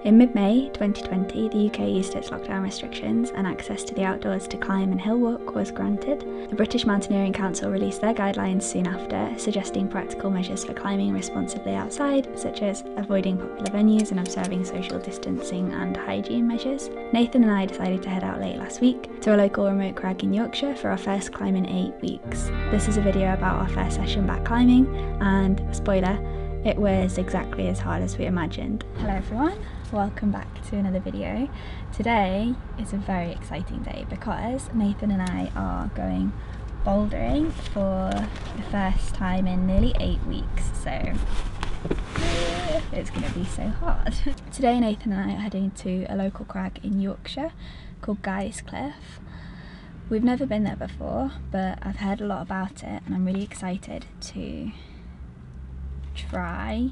In mid-May 2020, the UK eased its lockdown restrictions and access to the outdoors to climb and hill walk was granted. The British Mountaineering Council released their guidelines soon after, suggesting practical measures for climbing responsibly outside, such as avoiding popular venues and observing social distancing and hygiene measures. Nathan and I decided to head out late last week to a local remote crag in Yorkshire for our first climb in 8 weeks. This is a video about our first session back climbing, and spoiler, it was exactly as hard as we imagined. Hello everyone, welcome back to another video. Today is a very exciting day because Nathan and I are going bouldering for the first time in nearly 8 weeks, so it's going to be so hard. Today Nathan and I are heading to a local crag in Yorkshire called Guy's Cliff. We've never been there before, but I've heard a lot about it and I'm really excited to try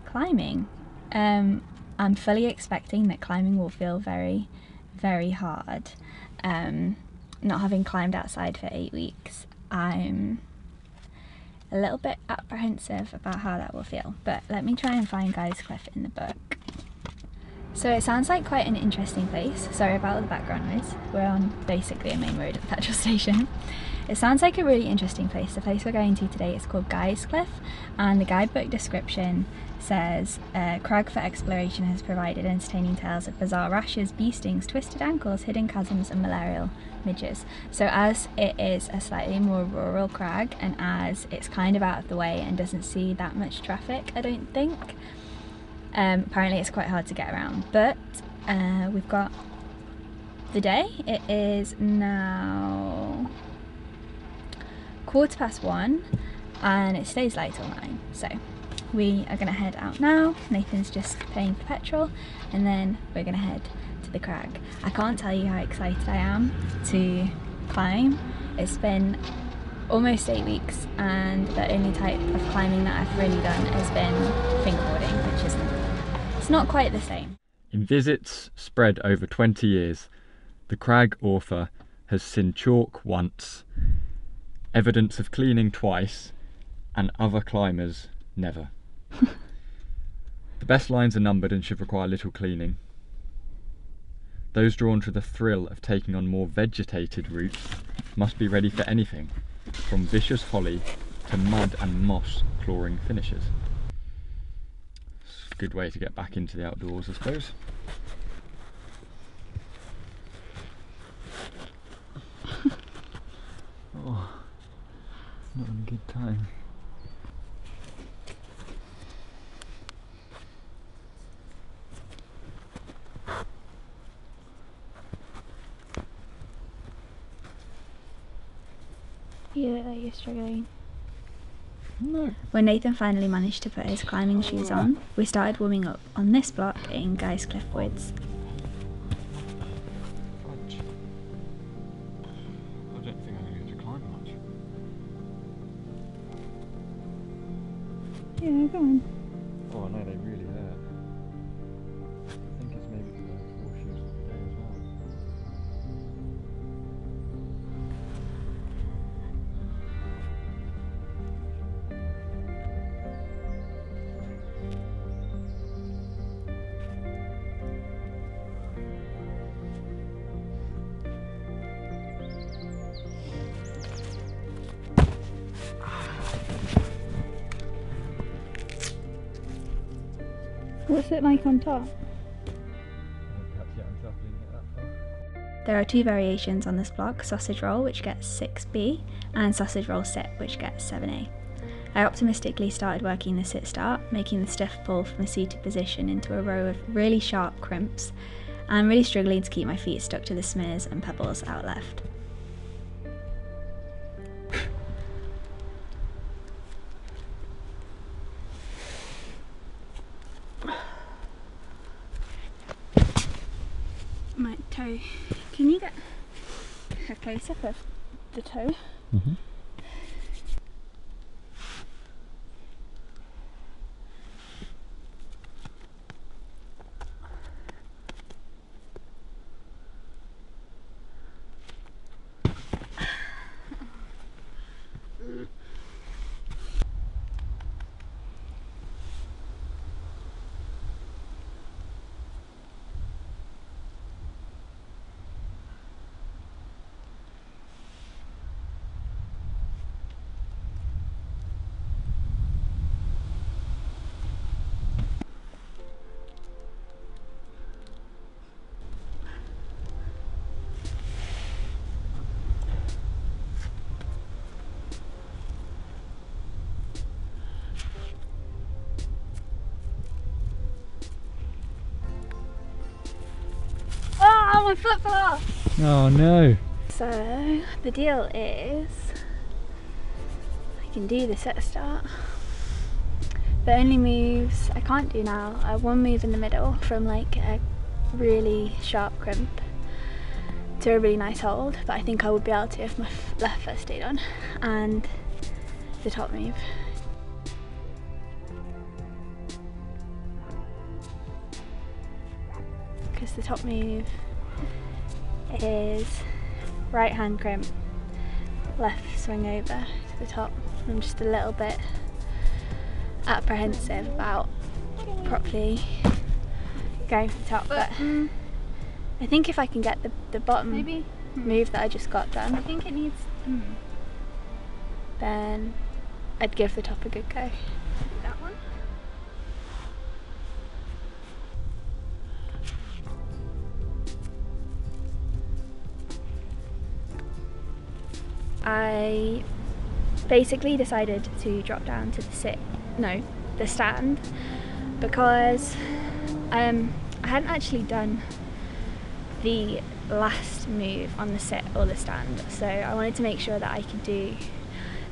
climbing. I'm fully expecting that climbing will feel very, very hard. Not having climbed outside for 8 weeks, I'm a little bit apprehensive about how that will feel, but let me try and find Guy's Cliff in the book. So it sounds like quite an interesting place. Sorry about all the background noise. We're on basically a main road at the petrol station. It sounds like a really interesting place. The place we're going to today is called Guy's Cliff, and the guidebook description says crag for exploration has provided entertaining tales of bizarre rashes, bee stings, twisted ankles, hidden chasms and malarial midges. So as it is a slightly more rural crag and as it's kind of out of the way and doesn't see that much traffic, I don't think, apparently it's quite hard to get around, but we've got the day. It is now 1:15 and it stays light till 9, so we are going to head out now. Nathan's just paying for petrol and then we're going to head to the crag. I can't tell you how excited I am to climb. It's been almost 8 weeks and the only type of climbing that I've really done has been fingerboarding, which it's not quite the same. In visits spread over 20 years, the crag author has seen chalk once, evidence of cleaning twice, and other climbers never. The best lines are numbered and should require little cleaning. Those drawn to the thrill of taking on more vegetated routes must be ready for anything, from vicious holly to mud and moss clawing finishes. It's a good way to get back into the outdoors, I suppose. Oh, not in a good time. You look like you're struggling. No. When Nathan finally managed to put his climbing shoes on, we started warming up on this block in Guy's Cliff Woods. Fudge. I don't think I'm going to get to climb much. Yeah, go on. Oh no, they really hurt. I think it's maybe the horseshoes of the day as well. What's it like on top? There are 2 variations on this block, sausage roll which gets 6B and sausage roll sit which gets 7A. I optimistically started working the sit start, making the stiff pull from a seated position into a row of really sharp crimps and really struggling to keep my feet stuck to the smears and pebbles out left. My toe. Can you get a close up of the toe? Mm-hmm. my foot fell off! Oh no. So, the deal is, I can do the set start. The only moves I can't do now are one move in the middle from like a really sharp crimp to a really nice hold, but I think I would be able to if my left foot stayed on, and the top move. Because the top move is right hand crimp, left swing over to the top. I'm just a little bit apprehensive about properly going for the top, but I think if I can get the bottom move that I just got done, I think it needs then I'd give the top a good go. that one. I basically decided to drop down to the stand, because I hadn't actually done the last move on the sit or the stand, so I wanted to make sure that I could do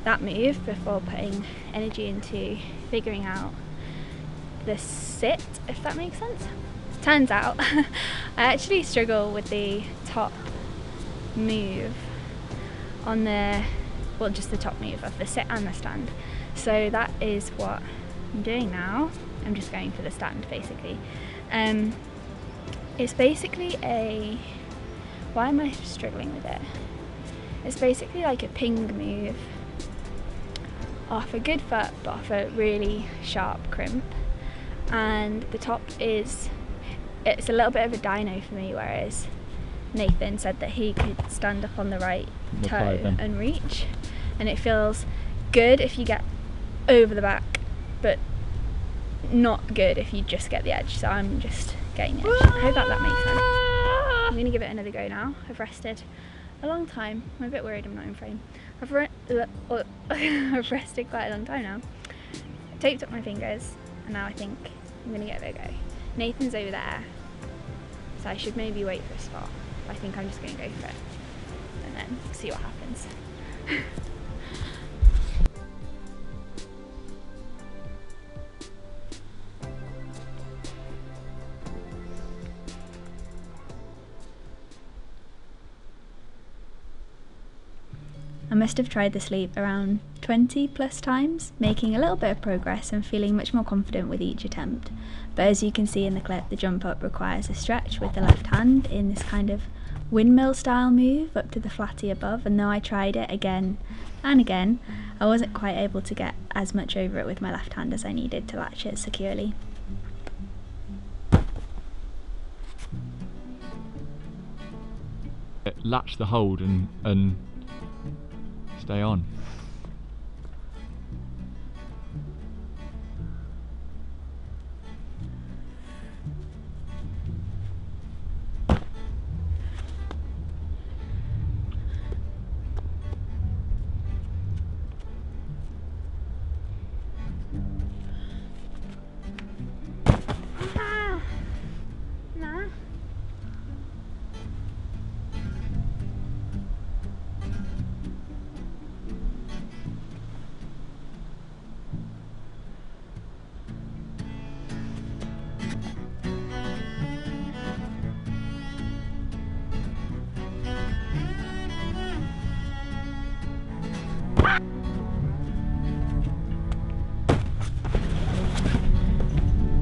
that move before putting energy into figuring out the sit, if that makes sense. Turns out I actually struggle with the top move on just the top move of the sit and the stand, so that is what I'm doing now. I'm just going for the stand basically. It's basically why am I struggling with it? It's basically like a ping move off a good foot but off a really sharp crimp, and the top it's a little bit of a dyno for me, whereas Nathan said that he could stand up on the right toe and reach, and it feels good if you get over the back but not good if you just get the edge, so I'm just getting the edge. I hope that makes sense. I'm going to give it another go now. I've rested a long time. I'm a bit worried I'm not in frame. I've rested quite a long time now. I taped up my fingers and now I think I'm going to give it a go. Nathan's over there, so I should maybe wait for a spot. I think I'm just going to go for it and then see what happens. I must have tried this leap around 20 plus times, making a little bit of progress and feeling much more confident with each attempt. But as you can see in the clip, the jump up requires a stretch with the left hand in this kind of windmill style move up to the flatty above, and though I tried it again and again, I wasn't quite able to get as much over it with my left hand as I needed to latch it securely. Latch the hold and stay on. Nah.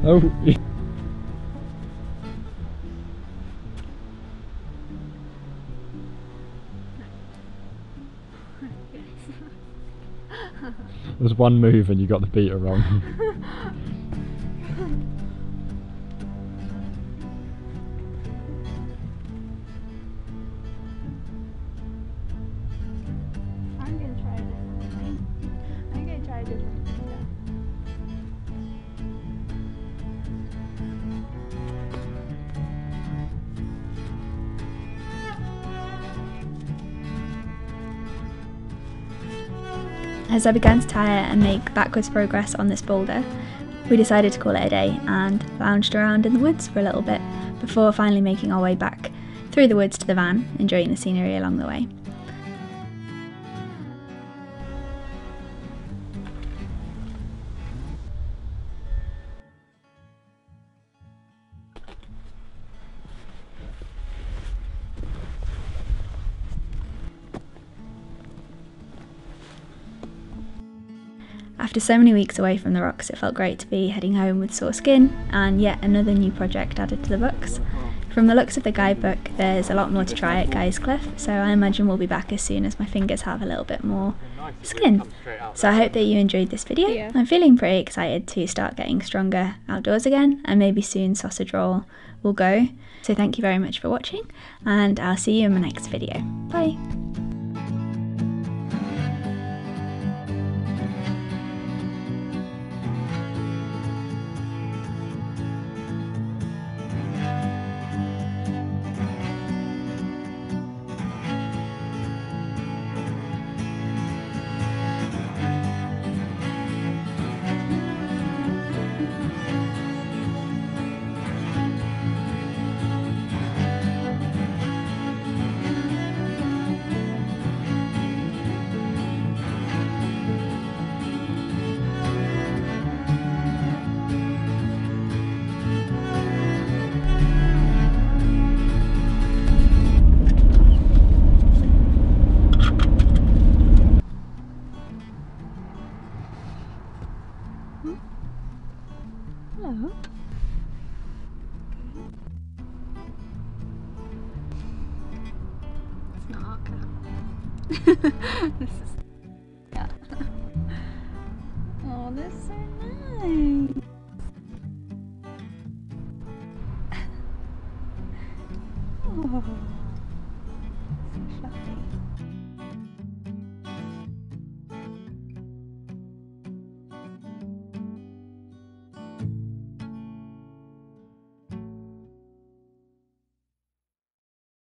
Oh. There's one move and you got the beater wrong. I'm going to try a different thing. I'm going to try a different thing. As I began to tire and make backwards progress on this boulder, we decided to call it a day and lounged around in the woods for a little bit before finally making our way back through the woods to the van, enjoying the scenery along the way. After so many weeks away from the rocks, it felt great to be heading home with sore skin and yet another new project added to the books. From the looks of the guidebook, there's a lot more to try at Guy's Cliff, so I imagine we'll be back as soon as my fingers have a little bit more skin. So I hope that you enjoyed this video. Yeah. I'm feeling pretty excited to start getting stronger outdoors again, and maybe soon sausage roll will go. So thank you very much for watching, and I'll see you in my next video. Bye! Hello. It's not our cat. This is... Yeah. Oh, that's so nice.